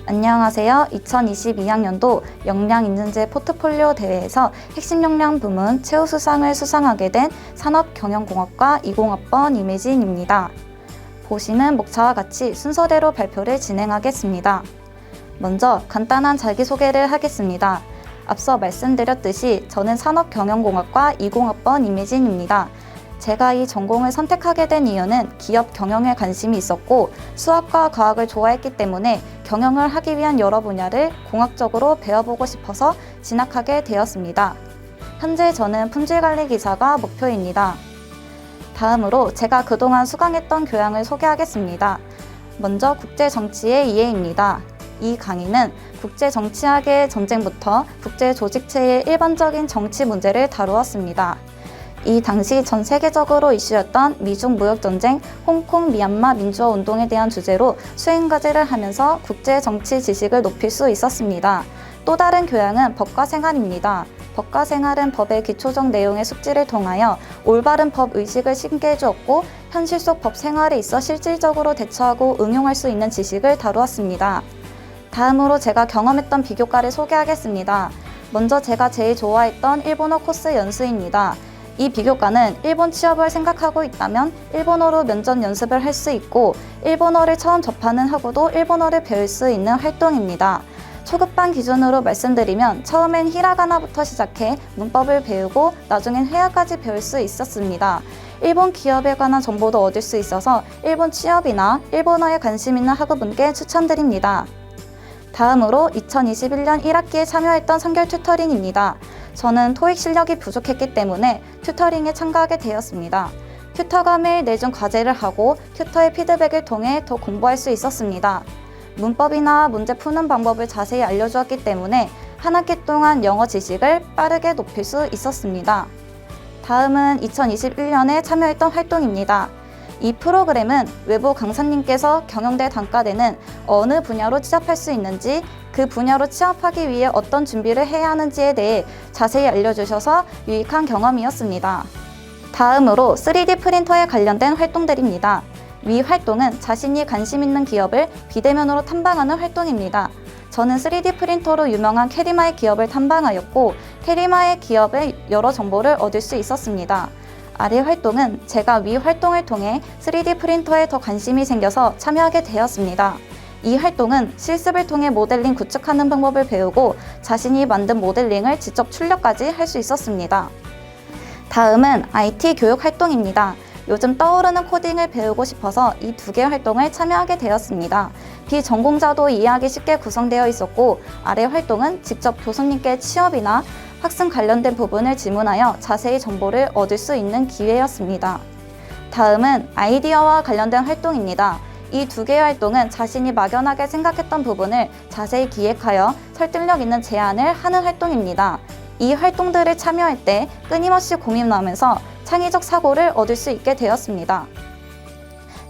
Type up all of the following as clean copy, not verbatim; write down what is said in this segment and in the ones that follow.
안녕하세요. 2022학년도 역량인증제 포트폴리오 대회에서 핵심 역량 부문 최우수상을 수상하게 된 산업경영공학과 20학번 임혜진입니다. 보시는 목차와 같이 순서대로 발표를 진행하겠습니다. 먼저 간단한 자기소개를 하겠습니다. 앞서 말씀드렸듯이 저는 산업경영공학과 20학번 임혜진입니다. 제가 이 전공을 선택하게 된 이유는 기업 경영에 관심이 있었고 수학과 과학을 좋아했기 때문에 경영을 하기 위한 여러 분야를 공학적으로 배워보고 싶어서 진학하게 되었습니다. 현재 저는 품질관리기사가 목표입니다. 다음으로 제가 그동안 수강했던 교양을 소개하겠습니다. 먼저 국제정치의 이해입니다. 이 강의는 국제정치학의 전쟁부터 국제조직체의 일반적인 정치 문제를 다루었습니다. 이 당시 전 세계적으로 이슈였던 미중 무역전쟁, 홍콩, 미얀마 민주화 운동에 대한 주제로 수행과제를 하면서 국제정치 지식을 높일 수 있었습니다. 또 다른 교양은 법과 생활입니다. 법과 생활은 법의 기초적 내용의 숙지를 통하여 올바른 법 의식을 심게 해주었고 현실 속 법 생활에 있어 실질적으로 대처하고 응용할 수 있는 지식을 다루었습니다. 다음으로 제가 경험했던 비교과를 소개하겠습니다. 먼저 제가 제일 좋아했던 일본어 코스 연수입니다. 이 비교과는 일본 취업을 생각하고 있다면 일본어로 면접 연습을 할 수 있고 일본어를 처음 접하는 하고도 일본어를 배울 수 있는 활동입니다. 초급반 기준으로 말씀드리면 처음엔 히라가나부터 시작해 문법을 배우고 나중엔 회화까지 배울 수 있었습니다. 일본 기업에 관한 정보도 얻을 수 있어서 일본 취업이나 일본어에 관심 있는 학우분께 추천드립니다. 다음으로 2021년 1학기에 참여했던 선결 튜터링입니다. 저는 토익 실력이 부족했기 때문에 튜터링에 참가하게 되었습니다. 튜터가 매일 내준 과제를 하고 튜터의 피드백을 통해 더 공부할 수 있었습니다. 문법이나 문제 푸는 방법을 자세히 알려주었기 때문에 한 학기 동안 영어 지식을 빠르게 높일 수 있었습니다. 다음은 2021년에 참여했던 활동입니다. 이 프로그램은 외부 강사님께서 경영대 단과대는 어느 분야로 취업할 수 있는지, 그 분야로 취업하기 위해 어떤 준비를 해야 하는지에 대해 자세히 알려주셔서 유익한 경험이었습니다. 다음으로 3D 프린터에 관련된 활동들입니다. 위 활동은 자신이 관심 있는 기업을 비대면으로 탐방하는 활동입니다. 저는 3D 프린터로 유명한 캐리마의 기업을 탐방하였고 캐리마의 기업의 여러 정보를 얻을 수 있었습니다. 아래 활동은 제가 위 활동을 통해 3D 프린터에 더 관심이 생겨서 참여하게 되었습니다. 이 활동은 실습을 통해 모델링 구축하는 방법을 배우고 자신이 만든 모델링을 직접 출력까지 할 수 있었습니다. 다음은 IT 교육 활동입니다. 요즘 떠오르는 코딩을 배우고 싶어서 이 두 개의 활동을 참여하게 되었습니다. 비전공자도 이해하기 쉽게 구성되어 있었고 아래 활동은 직접 교수님께 취업이나 학생 관련된 부분을 질문하여 자세히 정보를 얻을 수 있는 기회였습니다. 다음은 아이디어와 관련된 활동입니다. 이 두 개의 활동은 자신이 막연하게 생각했던 부분을 자세히 기획하여 설득력 있는 제안을 하는 활동입니다. 이 활동들을 참여할 때 끊임없이 고민하면서 창의적 사고를 얻을 수 있게 되었습니다.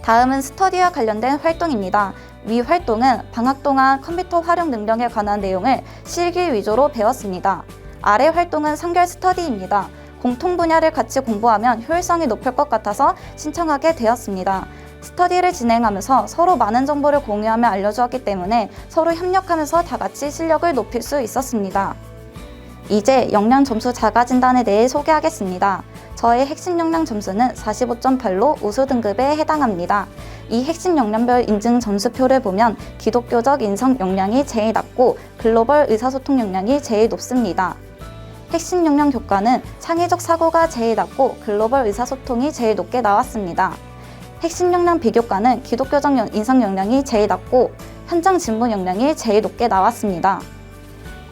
다음은 스터디와 관련된 활동입니다. 위 활동은 방학 동안 컴퓨터 활용 능력에 관한 내용을 실기 위주로 배웠습니다. 아래 활동은 선결 스터디입니다. 공통 분야를 같이 공부하면 효율성이 높을 것 같아서 신청하게 되었습니다. 스터디를 진행하면서 서로 많은 정보를 공유하며 알려주었기 때문에 서로 협력하면서 다 같이 실력을 높일 수 있었습니다. 이제 역량 점수 자가진단에 대해 소개하겠습니다. 저의 핵심 역량 점수는 45.8로 우수 등급에 해당합니다. 이 핵심 역량별 인증 점수표를 보면 기독교적 인성 역량이 제일 낮고 글로벌 의사소통 역량이 제일 높습니다. 핵심 역량 교과는 창의적 사고가 제일 낮고 글로벌 의사소통이 제일 높게 나왔습니다. 핵심 역량 비교과는 기독교적 인성 역량이 제일 낮고 현장 직무 역량이 제일 높게 나왔습니다.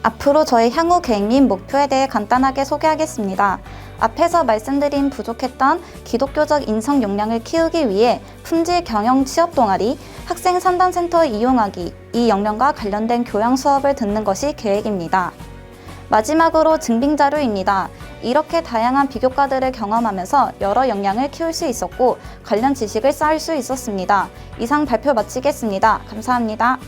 앞으로 저의 향후 계획 및 목표에 대해 간단하게 소개하겠습니다. 앞에서 말씀드린 부족했던 기독교적 인성 역량을 키우기 위해 품질 경영 취업 동아리, 학생 상담센터 이용하기, 이 역량과 관련된 교양 수업을 듣는 것이 계획입니다. 마지막으로 증빙 자료입니다. 이렇게 다양한 비교과들을 경험하면서 여러 역량을 키울 수 있었고 관련 지식을 쌓을 수 있었습니다. 이상 발표 마치겠습니다. 감사합니다.